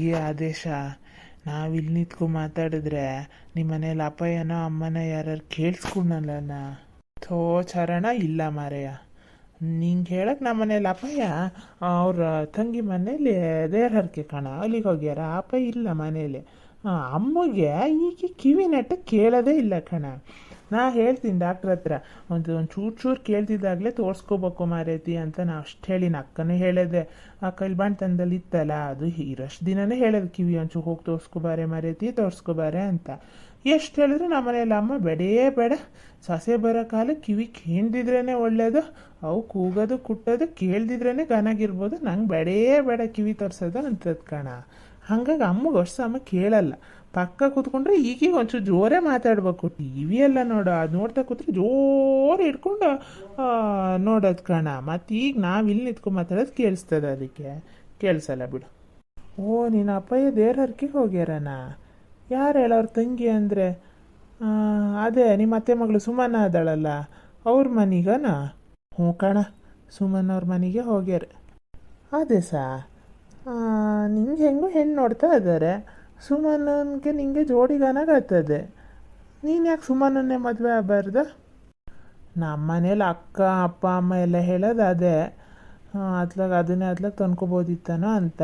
ಈ ಆದೇಶ ನಾವಿಲ್ಲಿ ನಿಂತ್ಕೊ ಮಾತಾಡಿದ್ರೆ ನಿಮ್ಮ ಮನೇಲಿ ಅಪ್ಪಯ್ಯನೋ ಅಮ್ಮನ ಯಾರು ಕೇಳಿಸ್ಕೊಂಡಲ್ಲ. ಥೋ ಚರಣ ಇಲ್ಲ ಮಾರೆಯ, ನಿಂಗೆ ಹೇಳಕ್ಕೆ ನಮ್ಮ ಮನೇಲಿ ಅಪ್ಪಯ್ಯ ಅವ್ರ ತಂಗಿ ಮನೇಲಿ ದೇವ್ರ ಹರಕೆ ಕಣ, ಅಲ್ಲಿಗೆ ಹೋಗ್ಯಾರ. ಅಪ್ಪ ಇಲ್ಲ ಮನೇಲಿ. ಅಮ್ಮಗೆ ಈಗ ಕಿವಿ ನೆಟ್ಟ ಕೇಳೋದೇ ಇಲ್ಲ ಕಣ. ನಾ ಹೇಳ್ತೀನಿ ಡಾಕ್ಟ್ರ್ ಹತ್ರ, ಒಂದು ಚೂರು ಕೇಳ್ತಿದ್ದಾಗಲೇ ತೋರಿಸ್ಕೋಬೇಕು ಮಾರೈತಿ ಅಂತ ನಾ ಅಷ್ಟು ಹೇಳಿನ. ಅಕ್ಕನೂ ಹೇಳಿದೆ, ಆ ಕೈಲ್ಬಾಣ್ ತಂದಲ್ಲಿ ಇತ್ತಲ್ಲ ಅದು ಇರಷ್ಟು ದಿನನೇ ಹೇಳೋದು, ಕಿವಿ ಒಂಚೂರು ಹೋಗಿ ತೋರಿಸ್ಕೊಬಾರೆ ಮಾರೈತಿ ತೋರಿಸ್ಕೊಬಾರೆ ಅಂತ. ಎಷ್ಟು ಹೇಳಿದ್ರು ನಮ್ಮ ಮನೇಲಿ ಅಮ್ಮ ಬೇಡ ಸೊಸೆ ಬರೋ ಕಾಲಕ್ಕೆ ಕಿವಿ ಕೇಳ್ದಿದ್ರೇ ಒಳ್ಳೇದು, ಅವು ಕೂಗೋದು ಕುಟ್ಟೋದು ಕೇಳ್ದಿದ್ರೇ ಗನಾಗಿರ್ಬೋದು, ನಂಗೆ ಬೇಡ ಕಿವಿ ತೋರಿಸೋದು ಅಂತದ್ ಕಣ. ಹಾಗಾಗಿ ಅಮ್ಮಗೆ ಅಷ್ಟು ಸಮ ಕೇಳಲ್ಲ. ಪಕ್ಕ ಕೂತ್ಕೊಂಡ್ರೆ ಈಗೀಗ ಒಂಚೂರು ಜೋರೇ ಮಾತಾಡ್ಬೇಕು. ಟಿ ವಿ ಎಲ್ಲ ನೋಡು, ಅದು ನೋಡ್ತಾ ಕೂತ್ರೆ ಜೋರು ಹಿಡ್ಕೊಂಡು ನೋಡೋದು ಕಣ. ಮತ್ತು ಈಗ ನಾವು ಇಲ್ಲಿ ನಿಂತ್ಕೊಂಡು ಮಾತಾಡೋದು ಕೇಳಿಸ್ತದೆ, ಅದಕ್ಕೆ ಕೇಳಿಸಲ್ಲ ಬಿಡು. ಓ, ನಿನ್ನ ಅಪ್ಪಯ್ಯ ದೇವ್ರ ಹರ್ಕೆಗೆ ಹೋಗ್ಯಾರನ? ಯಾರು ಹೇಳೋರು ತಂಗಿ ಅಂದರೆ? ಅದೇ ನಿಮ್ಮ ಅತ್ತೆ ಮಗಳು ಸುಮನ ಅದಳಲ್ಲ, ಅವ್ರ ಮನೆಗನ? ಹ್ಞೂ ಕಣ, ಸುಮನ್ ಅವ್ರ ಮನೆಗೆ ಹೋಗ್ಯಾರ. ಅದೇ ನಿಂಗೆ ಹೆಂಗೂ ಹೆಣ್ಣು ನೋಡ್ತಾ ಇದ್ದಾರೆ. ಸುಮನನ್ಗೆ ನಿಂಗೆ ಜೋಡಿಗಾನಾಗತ್ತದೆ. ನೀನು ಯಾಕೆ ಸುಮನನ್ನೇ ಮದುವೆ ಆಗಬಾರ್ದು? ನಮ್ಮ ಮನೇಲಿ ಅಕ್ಕ ಅಪ್ಪ ಅಮ್ಮ ಎಲ್ಲ ಹೇಳೋದು ಅದೇ, ಅದನ್ನೇ ತಂದ್ಕೋಬೋದಿತ್ತನೋ ಅಂತ.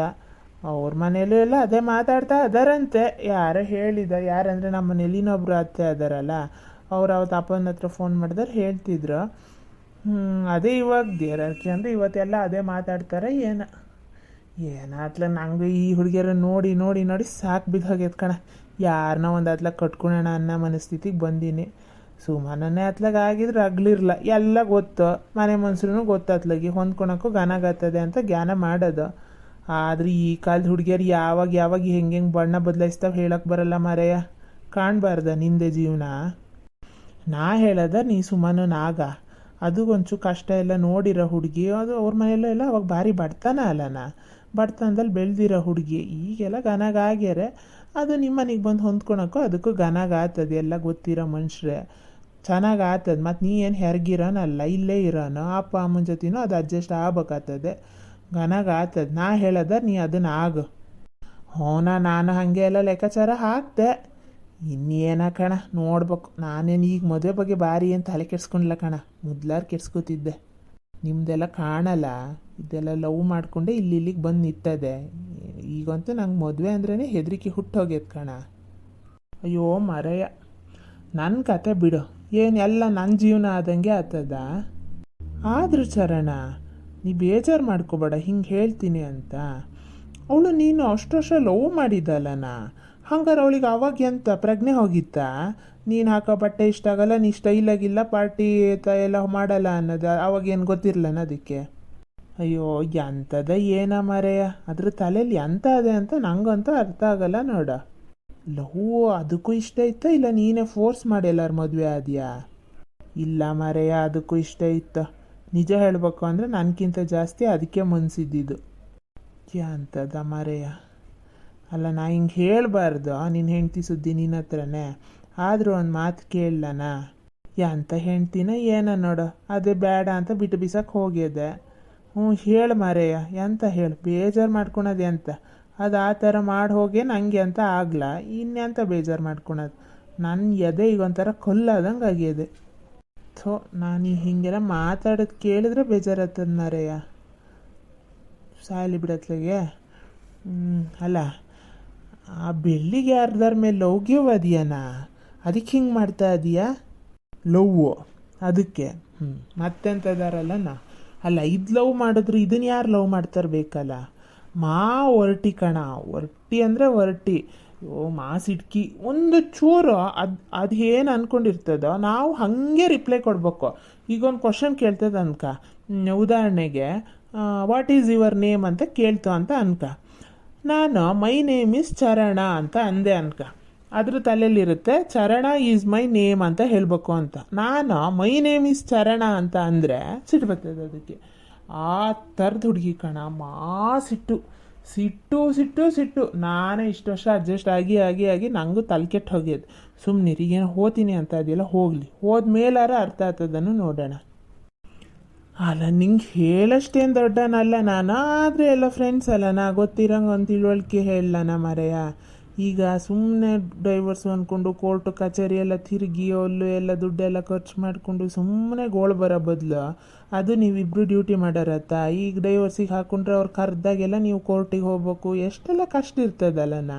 ಅವ್ರ ಮನೇಲೂ ಎಲ್ಲ ಅದೇ ಮಾತಾಡ್ತಾ ಅದಾರಂತೆ. ಯಾರೋ ಹೇಳಿದ, ಯಾರಂದರೆ ನಮ್ಮ ಮನೇಲಿ ಇನ್ನೊಬ್ರು ಅತ್ತೆ ಅದಾರಲ್ಲ, ಅವ್ರು ಅವತ್ತು ಅಪ್ಪನ ಹತ್ರ ಫೋನ್ ಮಾಡಿದ್ರೆ ಹೇಳ್ತಿದ್ರು. ಅದೇ ಇವಾಗ ದೇರಕ್ಕೆ ಅಂದರೆ ಇವತ್ತೆಲ್ಲ ಅದೇ ಮಾತಾಡ್ತಾರೆ. ಏನಾತ್ಲ ನಂಗೆ ಈ ಹುಡುಗಿಯರ ನೋಡಿ ಸಾಕು ಬಿದ್ದು ಹೋಗ್ಯದ ಕಣ. ಯಾರನ್ನ ಒಂದು ಕಟ್ಕೊಳ್ಳೋಣ ಅನ್ನೋ ಮನಸ್ಥಿತಿಗೆ ಬಂದೀನಿ. ಸುಮ್ಮನೆ ಆಗಿದ್ರೆ ಅಗ್ಲಿರಲ್ಲ, ಎಲ್ಲ ಗೊತ್ತು, ಮನೆ ಮನ್ಸರು ಗೊತ್ತು, ಹೊಂದ್ಕೊಳಕ್ಕೂ ಗನಾಗತ್ತದೆ ಅಂತ ಜ್ಞಾನ ಮಾಡೋದು. ಆದರೆ ಈ ಕಾಲದ ಹುಡುಗಿಯರು ಯಾವಾಗ ಹೆಂಗೆ ಬಣ್ಣ ಬದಲಾಯಿಸ್ತಾವೆ ಹೇಳಕ್ಕೆ ಬರಲ್ಲ ಮಾರೆಯ. ಕಾಣಬಾರ್ದ ನಿಂದೆ ಜೀವನ? ನಾ ಹೇಳದ ನೀ ಸುಮ್ಮನಾಗ ಅದು ಒಂಚೂರು ಕಷ್ಟ ಎಲ್ಲ ನೋಡಿರೋ ಹುಡುಗಿ, ಅದು ಅವ್ರ ಮನೆಯಲ್ಲೆಲ್ಲ ಅವಾಗ ಭಾರಿ ಬಡ್ತಾನ ಅಲ್ಲನ, ಬಡ್ತನದಲ್ಲಿ ಬೆಳೆದಿರೋ ಹುಡುಗಿ. ಈಗೆಲ್ಲ ಗನಾಗಾಗ್ಯಾರೆ. ಅದು ನಿಮ್ಮ ಮನೆಗೆ ಬಂದು ಹೊಂದ್ಕೊಳಕ್ಕೋ ಅದಕ್ಕೂ ಗನಾಗಾಗ್ತದೆ, ಎಲ್ಲ ಗೊತ್ತಿರೋ ಮನುಷ್ಯರೇ ಚೆನ್ನಾಗಿ ಆಗ್ತದೆ. ಮತ್ತು ನೀ ಏನು ಹೆರ್ಗಿರೋನಲ್ಲ, ಇಲ್ಲೇ ಇರೋನು, ಅಪ್ಪ ಅಮ್ಮನ ಜೊತೆನೂ ಅದು ಅಡ್ಜಸ್ಟ್ ಆಗ್ಬೇಕಾಗ್ತದೆ, ಗನಾಗಾಗ್ತದೆ. ನಾ ಹೇಳದ ನೀ ಅದನ್ನ ಆಗು. ನಾನು ಹಾಗೆ ಎಲ್ಲ ಲೆಕ್ಕಾಚಾರ ಹಾಕ್ದೆ. ಇನ್ನೇನ ಕಣ ನೋಡ್ಬೇಕು. ನಾನೇನು ಈಗ ಮದುವೆ ಬಗ್ಗೆ ಭಾರಿ ಏನು ತಲೆ ಕೆಡ್ಸ್ಕೊಂಡಿಲ್ಲ ಕಣ, ಮೊದ್ಲಾರು ಕೆಡ್ಸ್ಕೊತಿದ್ದೆ. ನಿಮ್ಮದೆಲ್ಲ ಕಾಣಲ್ಲ, ಇದೆಲ್ಲ ಲವ್ ಮಾಡಿಕೊಂಡೆ ಇಲ್ಲಿಗೆ ಬಂದು ನಿಂತದೆ. ಈಗಂತೂ ನಂಗೆ ಮದುವೆ ಅಂದ್ರೇ ಹೆದರಿಕೆ ಹುಟ್ಟೋಗ್ಯದ ಕಣ. ಅಯ್ಯೋ ಮರೆಯ, ನನ್ನ ಕತೆ ಬಿಡು, ಏನೆಲ್ಲ ನನ್ನ ಜೀವನ ಆದಂಗೆ ಆಗ್ತದ. ಆದರೂ ಚರಣ, ನೀ ಬೇಜಾರು ಮಾಡ್ಕೋಬೇಡ ಹಿಂಗೆ ಹೇಳ್ತೀನಿ ಅಂತ. ಅವಳು ನೀನು ಅಷ್ಟು ವರ್ಷ ಲವ್ ಮಾಡಿದ್ದಲ್ಲನ, ಹಂಗಾರೆ ಅವಳಿಗೆ ಅವಾಗ ಎಂತ ಪ್ರಜ್ಞೆ ಹೋಗಿತ್ತಾ? ನೀನು ಹಾಕೋ ಬಟ್ಟೆ ಇಷ್ಟ ಆಗಲ್ಲ, ನೀ ಸ್ಟೈಲಾಗಿಲ್ಲ, ಪಾರ್ಟಿ ಎಲ್ಲ ಮಾಡಲ್ಲ ಅನ್ನೋದು ಅವಾಗೇನು ಗೊತ್ತಿರಲನ ಅದಕ್ಕೆ? ಅಯ್ಯೋ ಎಂಥದ ಏನ ಮರೆಯ, ಅದ್ರ ತಲೆಯಲ್ಲಿ ಎಂತ ಅದೇ ಅಂತ ನಂಗಂತೂ ಅರ್ಥ ಆಗಲ್ಲ ನೋಡ. ಲವ್ ಅದಕ್ಕೂ ಇಷ್ಟ ಇತ್ತ, ಇಲ್ಲ ನೀನೇ ಫೋರ್ಸ್ ಮಾಡಿ ಎಲ್ಲಾರು ಮದುವೆ ಆದ್ಯಾ? ಇಲ್ಲ ಮರೆಯ, ಅದಕ್ಕೂ ಇಷ್ಟ ಇತ್ತು. ನಿಜ ಹೇಳಬೇಕು ಅಂದರೆ ನನಗಿಂತ ಜಾಸ್ತಿ ಅದಕ್ಕೆ ಮನ್ಸಿದ್ದಿದ್ದು. ಎಂಥದ ಮರೆಯ. ಅಲ್ಲ, ನಾ ಹಿಂಗೆ ಹೇಳಬಾರ್ದು, ನಿನ್ನ ಹೆಂಡ್ತಿ ಸುದ್ದಿ ನಿನ್ನ ಹತ್ರನೇ. ಆದರೂ ಒಂದು ಮಾತು ಕೇಳಲನ? ಎಂತ ಹೆಂಡ್ತಿನ ಏನ ನೋಡು, ಅದೇ ಬೇಡ ಅಂತ ಬಿಟ್ಟು ಬಿಸಕ್ಕೆ ಹೋಗ್ಯದೆ. ಹೇಳು ಮಾರೆಯ, ಎಂತ ಹೇಳು, ಬೇಜಾರು ಮಾಡ್ಕೊಳೋದು ಎಂತ? ಅದು ಆ ಥರ ಮಾಡಿ ಹೋಗಿ ನಂಗೆ ಅಂತ ಆಗ್ಲ, ಇನ್ನೆಂತ ಬೇಜಾರು ಮಾಡ್ಕೊಳೋದು? ನನ್ನ ಎದೆ ಈಗ ಒಂಥರ ಕೊಲ್ಲಾದಂಗೆ ಆಗ್ಯದೆ. ಥೋ, ನಾನು ಹೀಗೆಲ್ಲ ಮಾತಾಡೋದು ಕೇಳಿದ್ರೆ ಬೇಜಾರಾಗ್ತದೆ ಮಾರೆಯ. ಸಾಯಲಿ ಬಿಡತ್ಲಾಗೆ. ಅಲ್ಲ, ಆ ಬೆಳ್ಳಿಗೆ ಯಾರ್ದಾರ ಮೇಲೆ ಲವ್ಗಿವದಿಯನ, ಅದಕ್ಕೆ ಹಿಂಗೆ ಮಾಡ್ತಾ ಇದೀಯಾ? ಲವ್ವು ಅದಕ್ಕೆ ಮತ್ತೆಂತದಾರಲ್ಲನ. ಅಲ್ಲ, ಇದು ಲವ್ ಮಾಡಿದ್ರು ಇದನ್ನು ಯಾರು ಲವ್ ಮಾಡ್ತಾರೆ ಬೇಕಲ್ಲ? ಹೊರಟಿ ಕಣ, ಹೊರಟಿ ಅಂದರೆ ಹೊರಟಿ. ಸಿಡ್ಕಿ ಒಂದು ಚೂರು ಅದು ಏನು ಅಂದ್ಕೊಂಡಿರ್ತದೋ ನಾವು ಹಾಗೆ ರಿಪ್ಲೈ ಕೊಡ್ಬೇಕು. ಈಗ ಒಂದು ಕ್ವಶನ್ ಕೇಳ್ತದೆ ಅನ್ಕ, ಉದಾಹರಣೆಗೆ ವಾಟ್ ಈಸ್ ಯುವರ್ ನೇಮ್ ಅಂತ ಕೇಳ್ತು ಅಂತ ಅನ್ಕ. ನಾನು ಮೈ ನೇಮ್ ಈಸ್ ಚರಣ ಅಂತ ಅಂದೆ ಅನ್ಕ. ಅದ್ರ ತಲೆಯಲ್ಲಿರುತ್ತೆ ಚರಣ ಈಸ್ ಮೈ ನೇಮ್ ಅಂತ ಹೇಳಬೇಕು ಅಂತ. ನಾನು ಮೈ ನೇಮ್ ಈಸ್ ಚರಣ ಅಂತ ಅಂದರೆ ಸಿಟ್ಟು ಬರ್ತದೆ ಅದಕ್ಕೆ. ಆ ಥರದ ಹುಡುಗಿ ಕಣ, ಸಿಟ್ಟು. ನಾನೇ ಇಷ್ಟು ವರ್ಷ ಅಡ್ಜಸ್ಟ್ ಆಗಿ ನನಗೂ ತಲೆ ಕೆಟ್ಟು ಹೋಗ್ಯದ. ಸುಮ್ಮನಿರಿಗೇನು ಹೋತೀನಿ ಅಂತ ಅದೆಲ್ಲ ಹೋಗಲಿ, ಹೋದ್ಮೇಲಾರ ಅರ್ಥ ಆಗ್ತದನ್ನು ನೋಡೋಣ. ಅಲ್ಲ ನಿಂಗೆ ಹೇಳಷ್ಟೇನು ದೊಡ್ಡನಲ್ಲ ನಾನು, ಆದರೆ ಎಲ್ಲ ಫ್ರೆಂಡ್ಸ್ ಅಲ್ಲ ನಾ, ಗೊತ್ತಿರಂಗೆ ಒಂದು ತಿಳುವಳಿಕೆ ಹೇಳಲ್ಲ ಮರೆಯ. ಈಗ ಸುಮ್ಮನೆ ಡೈವರ್ಸು ಅಂದ್ಕೊಂಡು ಕೋರ್ಟು ಕಚೇರಿ ಎಲ್ಲ ತಿರುಗಿ ಅಲ್ಲೂ ಎಲ್ಲ ದುಡ್ಡೆಲ್ಲ ಖರ್ಚು ಮಾಡಿಕೊಂಡು ಸುಮ್ಮನೆ ಗೋಳು ಬರೋ ಬದಲು, ಅದು ನೀವಿಬ್ಬರು ಡ್ಯೂಟಿ ಮಾಡೋರತ್ತ. ಈಗ ಡೈವರ್ಸಿಗೆ ಹಾಕ್ಕೊಂಡ್ರೆ ಅವ್ರು ಕರೆದಾಗೆಲ್ಲ ನೀವು ಕೋರ್ಟಿಗೆ ಹೋಗ್ಬೇಕು, ಎಷ್ಟೆಲ್ಲ ಕಷ್ಟ ಇರ್ತದಲ್ಲಣ್ಣ.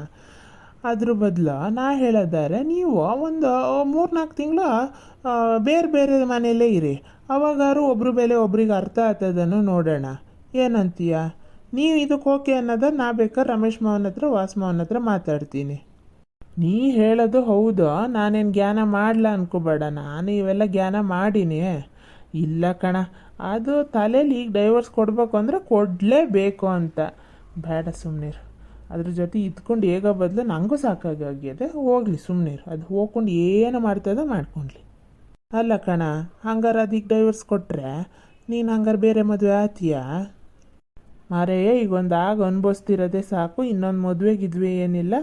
ಅದ್ರ ಬದಲು ನಾ ಹೇಳೋದಾರೆ ನೀವು ಒಂದು 3-4 ತಿಂಗಳು ಬೇರೆ ಬೇರೆ ಮನೆಯಲ್ಲೇ ಇರಿ, ಅವಾಗಾರು ಒಬ್ರ ಬೆಲೆ ಒಬ್ರಿಗೆ ಅರ್ಥ ಆಗ್ತದನ್ನು ನೋಡೋಣ. ಏನಂತೀಯ? ನೀವು ಇದಕ್ಕೆ ಓಕೆ ಅನ್ನೋದ, ನಾ ಬೇಕಾದ್ರೆ ರಮೇಶ್ ಮಾವನ ಹತ್ರ ವಾಸ್ ಮಾವನ ಹತ್ರ ಮಾತಾಡ್ತೀನಿ. ನೀ ಹೇಳೋದು ಹೌದು, ನಾನೇನು ಜ್ಞಾನ ಮಾಡಲ ಅನ್ಕೋಬೇಡ, ನಾನು ಇವೆಲ್ಲ ಜ್ಞಾನ ಮಾಡೀನಿ. ಇಲ್ಲ ಕಣ, ಅದು ತಲೆಯಲ್ಲಿ ಈಗ ಡೈವರ್ಸ್ ಕೊಡಬೇಕು ಅಂದರೆ ಕೊಡಲೇಬೇಕು ಅಂತ. ಬೇಡ ಸುಮ್ಮನಿರು, ಅದ್ರ ಜೊತೆ ಇದ್ಕೊಂಡು ಹೇಗೋ ಬದಲು ನನಗೂ ಸಾಕಾಗಿದೆ, ಹೋಗಲಿ ಸುಮ್ಮನಿರು. ಅದು ಹೋಗ್ಕೊಂಡು ಏನು ಮಾಡ್ತದೋ ಮಾಡ್ಕೊಳ್ಲಿ. ಅಲ್ಲ ಕಣ, ಹಂಗಾರೆ ಅದಕ್ಕೆ ಡೈವರ್ಸ್ ಕೊಟ್ಟರೆ ನೀನು ಹಂಗಾರೆ ಬೇರೆ ಮದುವೆ ಆತೀಯಾ? ಮಾರೆಯೇ ಈಗ ಒಂದು ಅನುಭವಿಸ್ತಿರೋದೇ ಸಾಕು, ಇನ್ನೊಂದು ಮದುವೆಗಿದ್ವಿ ಏನಿಲ್ಲ,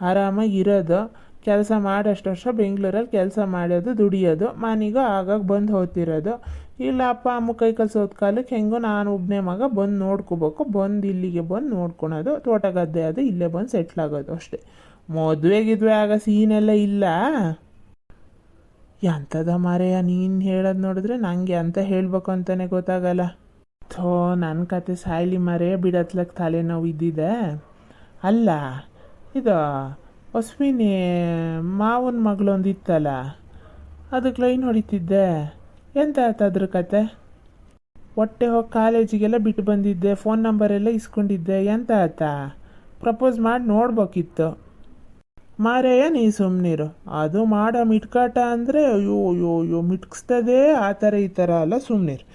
ಆರಾಮಾಗಿ ಇರೋದು, ಕೆಲಸ ಮಾಡೋಷ್ಟು ವರ್ಷ ಬೆಂಗಳೂರಲ್ಲಿ ಕೆಲಸ ಮಾಡೋದು, ದುಡಿಯೋದು, ಮನೆಗೂ ಆಗಾಗ ಬಂದು ಹೋಗ್ತಿರೋದು. ಇಲ್ಲ ಅಪ್ಪ ಅಮ್ಮ ಕೈ ಕಲ್ಸೋದ್ ಕಾಲಕ್ಕೆ ಹೆಂಗೋ ನಾನು ಒಬ್ಬನೇ ಮಗ ಬಂದು ನೋಡ್ಕೋಬೇಕು, ಬಂದು ಇಲ್ಲಿಗೆ ಬಂದು ನೋಡ್ಕೊಳೋದು, ತೋಟ ಗದ್ದೆ ಅದು ಇಲ್ಲೇ ಬಂದು ಸೆಟ್ಲ್ ಆಗೋದು ಅಷ್ಟೇ. ಮದುವೆಗಿದ್ವಿ ಆಗ ಸೀನೆಲ್ಲ ಇಲ್ಲ. ಎಂಥದ ಮಾರೆಯ ನೀನು ಹೇಳೋದು ನೋಡಿದ್ರೆ ನನಗೆ ಅಂತ ಹೇಳಬೇಕು ಅಂತಲೇ ಗೊತ್ತಾಗಲ್ಲ. ಥೋ ನನ್ನ ಕತೆ ಸಾಯ್ಲಿ ಮರೆಯ, ಬಿಡತ್ಲಕ್ಕೆ ತಲೆನೋವು ಇದ್ದಿದೆ. ಅಲ್ಲ ಇದು ಅಶ್ವಿನಿ ಮಾವನ ಮಗಳೊಂದು ಇತ್ತಲ್ಲ, ಅದಕ್ಕೆ ಲೈನ್ ಹೊಡಿತಿದ್ದೆ, ಎಂತ ಆಯ್ತು ಅದ್ರ ಕತೆ? ಹೊಟ್ಟೆ ಹೋಗಿ ಕಾಲೇಜಿಗೆಲ್ಲ ಬಿಟ್ಟು ಬಂದಿದ್ದೆ, ಫೋನ್ ನಂಬರೆಲ್ಲ ಇಸ್ಕೊಂಡಿದ್ದೆ, ಎಂತ ಆಯ್ತಾ? ಪ್ರಪೋಸ್ ಮಾಡಿ ನೋಡ್ಬೇಕಿತ್ತು. ಮಾರೇಯ ನೀ ಸುಮ್ಮನಿರು, ಅದು ಮಾಡೋ ಮಿಟ್ಕಾಟ ಅಂದರೆ ಅಯ್ಯೋ ಮಿಟ್ಕಿಸ್ತದೆ, ಆ ಥರ ಈ ಥರ ಅಲ್ಲ, ಸುಮ್ಮನಿರು.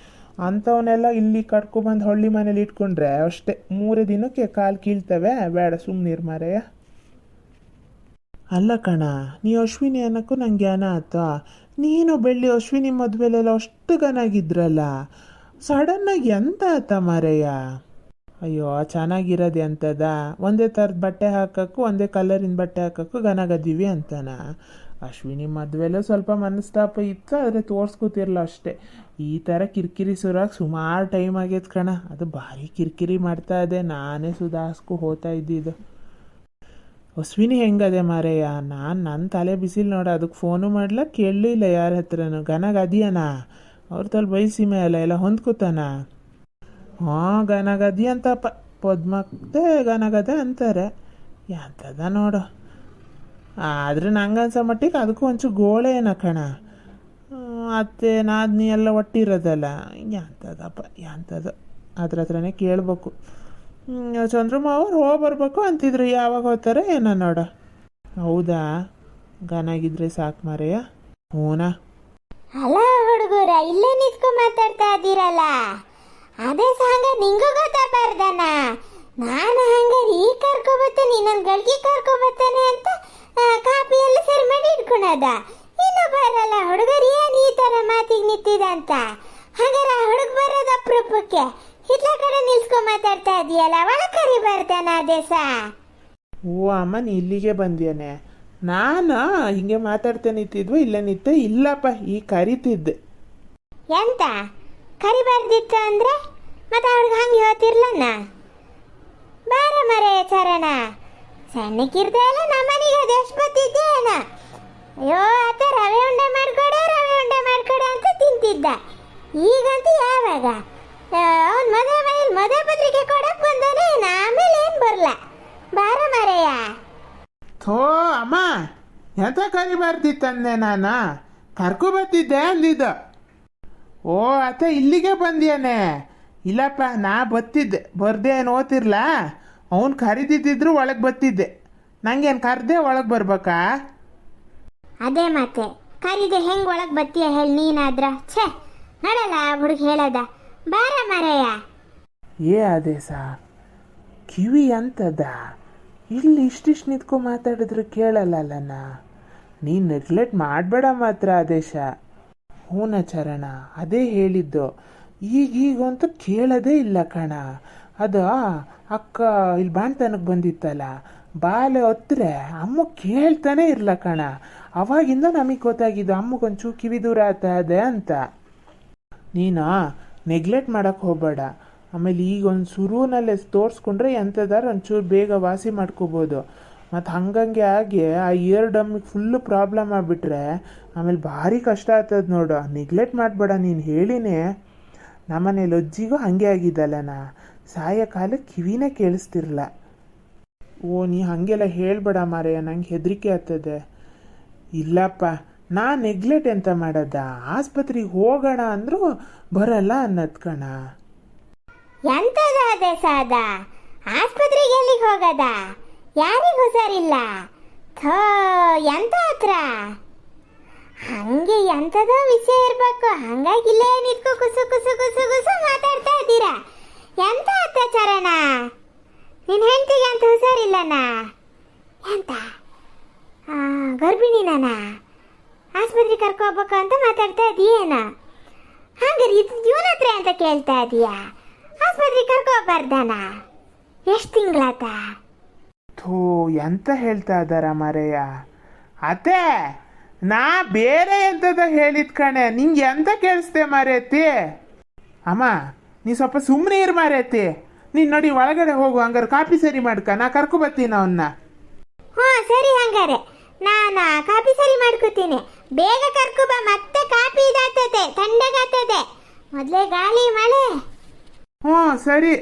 ಅಂಥವನ್ನೆಲ್ಲ ಇಲ್ಲಿ ಕರ್ಕೊಬಂದು ಹಳ್ಳಿ ಮನೇಲಿ ಇಟ್ಕೊಂಡ್ರೆ ಅಷ್ಟೇ 3 ದಿನಕ್ಕೆ ಕಾಲು ಕೀಳ್ತವೆ. ಬೇಡ ಸುಮ್ಮನಿರು ಮಾರೇಯ. ಅಲ್ಲ ಕಣ, ನೀ ಅಶ್ವಿನಿ ಅನ್ನೋಕ್ಕೂ ನಂಗೆ ಜ್ಞಾನ ಆಯ್ತು. ನೀನು ಬೆಳ್ಳಿ ಅಶ್ವಿನಿ ಮದುವೆಲೆಲ್ಲ ಅಷ್ಟು ಗನಾಗಿದ್ರಲ್ಲ, ಸಡನ್ನಾಗಿ ಎಂತ ಆಯ್ತ ಮಾರೇಯ? ಅಯ್ಯೋ ಚೆನ್ನಾಗಿರೋದು ಎಂತದ, ಒಂದೇ ಥರದ ಬಟ್ಟೆ ಹಾಕೋಕ್ಕೂ ಒಂದೇ ಕಲರಿನ ಬಟ್ಟೆ ಹಾಕೋಕ್ಕೂ ಗನಾಗದೀವಿ ಅಂತಾನ. ಅಶ್ವಿನಿ ಮದುವೆಲ್ಲ ಸ್ವಲ್ಪ ಮನಸ್ತಾಪ ಇತ್ತು, ಆದರೆ ತೋರಿಸ್ಕೊತಿರ್ಲ ಅಷ್ಟೇ. ಈ ಥರ ಕಿರಿಕಿರಿ ಸುರಾಗಿ ಸುಮಾರು ಟೈಮ್ ಆಗೈತೆ ಕಣ, ಅದು ಭಾರಿ ಕಿರಿಕಿರಿ ಮಾಡ್ತಾ ಇದೆ, ನಾನೇ ಸುಧಾರಿಸ್ಕೊ ಹೋಗ್ತಾ ಇದ್ದಿದ್ದು. ಅಶ್ವಿನಿ ಹೆಂಗದೆ ಮಾರೇಯ? ನನ್ನ ತಲೆ ಬಿಸಿಲು ನೋಡ, ಅದಕ್ಕೆ ಫೋನು ಮಾಡ್ಲ, ಕೇಳಲಿಲ್ಲ ಯಾರ ಹತ್ರನೂ. ಗನಗದಿಯನ ಅವ್ರ ತಲೆ ಬಯಸಿಮೆ ಅಲ್ಲ, ಎಲ್ಲ ಹೊಂದ್ಕೋತಾನ. ಹಾಂ ಗನಗದಿ ಅಂತಪ್ಪ, ಪದ್ಮಕ್ತೆ ಗನಗದೆ ಅಂತಾರೆ, ಎಂತದ ನೋಡು. ಆದರೆ ನಂಗನ್ಸೋ ಮಟ್ಟಿಗೆ ಅದಕ್ಕೂ ಒಂಚೂರು ಗೋಳೆ ಏನ ಕಣ, ಅತ್ತೆ ನಾದ್ನಿ ಎಲ್ಲ ಒಟ್ಟಿರೋದಲ್ಲ, ಎಂತದಪ್ಪ ಎಂತದ. ಅದ್ರ ಹತ್ರನೇ ಕೇಳ್ಬೇಕು. ಚಂದ್ರಮ್ಮ ಅವ್ರು ಬರ್ಬೇಕು ಅಂತಿದ್ರು, ಯಾವಾಗ ಹೋಗ್ತಾರೆ ಏನೋ ನೋಡ. ಹೌದಾ? ಗನಾಗಿದ್ರೆ ಸಾಕು ಮಾರೆಯ. ಹೂನಾ? ಅಲ್ಲ ಹುಡುಗರ, ಇಲ್ಲೇ ನಿಂತ್ಕೊಂಡು ಮಾತಾಡ್ತಾ ಇದ್ದೀರಲ್ಲ, ಅದೇ ಸಾಂಗ ನಿಂಗೂ ಗೊತ್ತಾಗ್ಬಾರ್ದನ? ನಾನು ಹಂಗಾರೆ ಈ ಕರ್ಕೊಬತ್ತೇನೆ, ಇನ್ನೊಂದು ಗಳಿಗೆ ಕರ್ಕೊಬತ್ತೇನೆ ಅಂತ ಕಾಪಿ ಎಲ್ಲ ಸರಿ ಮಾಡಿ ಇಟ್ಕೊಳದ. ಇನ್ನು ಬರಲ್ಲ ಹುಡುಗರು, ಏನು ಈ ಥರ ಮಾತಿಗೆ ನಿಂತಿದಂತ? ಹಾಗಾದ್ರೆ ಆ ಹುಡುಗ ಬರೋದು ಅಪರೂಪಕ್ಕೆ ಹಿತ್ಲ ಕಡೆ ನಿಲ್ಸ್ಕೊಂಡ್ ಮಾತಾಡ್ತಾ ಇದೀಯಲ್ಲ, ಒಳ ಕರಿಬಾರ್ದಾನ ದೇಶ? ಓ ಅಮ್ಮ, ನೀ ಇಲ್ಲಿಗೆ ಬಂದ್ಯಾನೆ. ನಾನು ಹಿಂಗೆ ಮಾತಾಡ್ತಾ ನಿಂತಿದ್ವು, ಇಲ್ಲೇ ನಿಂತೆ. ಇಲ್ಲಪ್ಪ, ಈ ಕರಿತಿದ್ದೆ. ಎಂತ ಕರಿಬಾರ್ದಿತ್ತು ಅಂದ್ರೆ ಮತ್ತೆ ಅವ್ಳಿಗೆ ಹಂಗೆ ಹೇಳ್ತಿರ್ಲಣ್ಣ? ಬಾರ ಮರೆ ಚರಣ, ಸಣ್ಣಕ್ಕಿರ್ದೆ ಅಲ್ಲ ನಮ್ಮನೆಗೆ ಅದು ಎಷ್ಟು ಬತ್ತಿದ್ದೆ ಅಣ್ಣ. ಅಯ್ಯೋ ಆತ ರವೆ ಉಂಡೆ ಮಾಡ್ಕೊಡೆ ಅಂತ ತಿಂತಿದ್ದ. ಈಗಂತೂ ಯಾವಾಗ ಅವ್ನು ಮದುವೆ ಪತ್ರಿಕೆ ಕೊಡಕ್ ಬಂದಾನೆ, ಆಮೇಲೆ ಏನು ಬರಲ್ಲ. ಬಾರ ಮರೆಯ. ಥೋ ಅಮ್ಮ, ಎಂತ ಕರಿಬಾರ್ದಿತ್ತಂದೆ, ನಾನು ಕರ್ಕೊಬತ್ತಿದ್ದೆ ಅಂದಿದ್ದ. ಓ ಆತ ಇಲ್ಲಿಗೆ ಬಂದ್ಯಾನೆ. ಇಲ್ಲಪ್ಪ, ನಾ ಬತ್ತಿದ್ದೆ, ಬರ್ದೆ ಏನು ಓದ್ತಿರ್ಲ, ಅವನು ಕರಿದಿದ್ದಿದ್ರು ಒಳಗೆ ಬತ್ತಿದ್ದೆ. ನಂಗೇನು ಕರ್ದೆ ಒಳಗೆ ಬರ್ಬೇಕಾ? ಅದೇ ಮತ್ತೆ ಕರಿದೆ ಹೆಂಗೆ ಒಳಗೆ ಬತ್ತೀಯ ಹೇಳಿ ನೀನಾದ್ರ? ಛೇ ನಡಲ್ಲ ಹುಡುಗ ಹೇಳದ. ಬಾರ ಮರೆಯ. ಏ ಆದೇಶ, ಕಿವಿ ಅಂತದ, ಇಲ್ಲಿ ಇಷ್ಟಿಷ್ಟು ನಿಂತ್ಕೊ ಮಾತಾಡಿದ್ರೆ ಕೇಳಲ್ಲಲ್ಲಣ್ಣ. ನೀನು ನೆಗ್ಲೆಕ್ಟ್ ಮಾಡಬೇಡ ಮಾತ್ರ ಆದೇಶ. ಹೂನ ಚರಣ, ಅದೇ ಹೇಳಿದ್ದು. ಈಗಂತೂ ಕೇಳೋದೇ ಇಲ್ಲ ಕಣ. ಅದು ಅಕ್ಕ ಇಲ್ಲಿ ಬಾಣ್ತನಕ್ಕೆ ಬಂದಿತ್ತಲ್ಲ, ಬಾಲೆ ಹೊತ್ತರೆ ಅಮ್ಮ ಕೇಳ್ತಾನೆ ಇರಲ್ಲ ಕಣ. ಅವಾಗಿಂದ ನಮಗೆ ಗೊತ್ತಾಗಿದ್ದು ಅಮ್ಮಗೊಂಚೂ ಕಿವಿ ದೂರ ಆಗ್ತದೆ ಅಂತ. ನೀನು ನೆಗ್ಲೆಕ್ಟ್ ಮಾಡೋಕ್ಕೆ ಹೋಗಬೇಡ. ಆಮೇಲೆ ಈಗ ಒಂದು ಶುರುವಿನಲ್ಲೇ ತೋರಿಸ್ಕೊಂಡ್ರೆ ಎಂಥದಾರು ಒಂಚೂರು ಬೇಗ ವಾಸಿ ಮಾಡ್ಕೋಬೋದು. ಮತ್ತು ಹಂಗಂಗೆ ಆಗಿ ಆ ಇಯರ್ ಡಮ್ಮಿಗೆ ಫುಲ್ಲು ಪ್ರಾಬ್ಲಮ್ ಆಗಿಬಿಟ್ರೆ ಆಮೇಲೆ ಭಾರಿ ಕಷ್ಟ ಆಗ್ತದೆ ನೋಡು. ನೆಗ್ಲೆಕ್ಟ್ ಮಾಡಬೇಡ. ನೀನು ಹೇಳಿನೇ ನಮ್ಮನೇಲಿ ಅಜ್ಜಿಗೂ ಹಾಗೆ ಆಗಿದ್ದಲ್ಲನಾ, ಸಾಯೋ ಕಾಲಕ್ಕೆ ಕಿವಿನೇ ಕೇಳಿಸ್ತಿರ್ಲ. ಓ ನೀ ಹಾಗೆಲ್ಲ ಹೇಳಬೇಡ ಮಾರಯ್ಯ, ನಂಗೆ ಹೆದರಿಕೆ ಆಗ್ತದೆ. ಇಲ್ಲಪ್ಪ, ನಾ ನೆಗ್ಲೆಕ್ಟ್ ಎಂತ ಮಾಡೋದ? ಆಸ್ಪತ್ರೆಗೆ ಹೋಗೋಣ ಅಂದರೂ ಬರಲ್ಲ ಅನ್ನತ್ ಕಣ. ಎಂತದ ಅದೇ ಸಾದ? ಆಸ್ಪತ್ರೆಗೆ ಎಲ್ಲಿಗೆ ಹೋಗದ? ಯಾರಿಗೂ ಹುಷಾರಿಲ್ಲ. ಥೋ, ಎಂತ ಹತ್ರ ಹಂಗೆ ಎಂತದ ವಿಷಯ ಇರ್ಬೇಕು. ಹಂಗಾಗಿ ಇಲ್ಲೇ ನಿಂತ್ಕೊ ಕುಸು ಕುಸು ಕುಸು ಕುಸು ಮಾತಾಡ್ತಾ ಇದ್ದೀರಾ. ಎಂತ ಅತ್ಯಾಚಾರನ? ನಿನ್ನ ಹೆಂಡತಿಗೆ ಅಂತ ಹುಷಾರಿಲ್ಲನಾ? ಎಂತ ಗರ್ಭಿಣಿನ ಆಸ್ಪತ್ರೆಗೆ ಕರ್ಕೊ ಹೋಗ್ಬೇಕು ಅಂತ ಮಾತಾಡ್ತಾ ಇದೀಯೇನ? ಹಂಗಾರೆ ಇದು ಇವನ ಹತ್ರ ಅಂತ ಕೇಳ್ತಾ ಇದೀಯಾ? ಆಸ್ಪತ್ರೆಗೆ ಕರ್ಕೊ ಹೋಗ್ಬಾರ್ದಾನ? ಎಷ್ಟು ತಿಂಗಳಾತ? ಥೋ ಎಂತ ಹೇಳ್ತಾ ಇದ್ದಾರ ಮಾರಯ್ಯ. ಅತ್ತೆ, ನಾ ಬೇರೆ ಎಂಥದ ಹೇಳಿದ್ ಕಣೆ, ನಿಂಗೆ ಎಂತ ಕೇಳಿಸ್ತೆ ಮಾರೇತಿ? ಅಮ್ಮ ನೀ ಸ್ವಲ್ಪ ಸುಮ್ಮನೆ ಇರು ಮಾರೇತಿ. ನೀನು ನೋಡಿ ಒಳಗಡೆ ಹೋಗು, ಹಂಗಾರೆ ಕಾಫಿ ಸರಿ ಮಾಡ್ಕ, ನಾ ಕರ್ಕೊ ಬರ್ತೀನಿ ಅವನ್ನ. ಹ್ಞೂ ಸರಿ, ಹಂಗಾರೆ ನಾನು ಕಾಫಿ ಸರಿ ಮಾಡ್ಕೋತೀನಿ. ಬೇಗ ಕರ್ಕೊ ಬಾ, ಮತ್ತೆ ಕಾಫಿ ಇದಾಗ್ತದೆ, ತಣ್ಣಗಾಗ್ತದೆ. ಮೊದಲೇ ಗಾಳಿ ಮಳೆ. ಹ್ಞೂ ಸರಿ.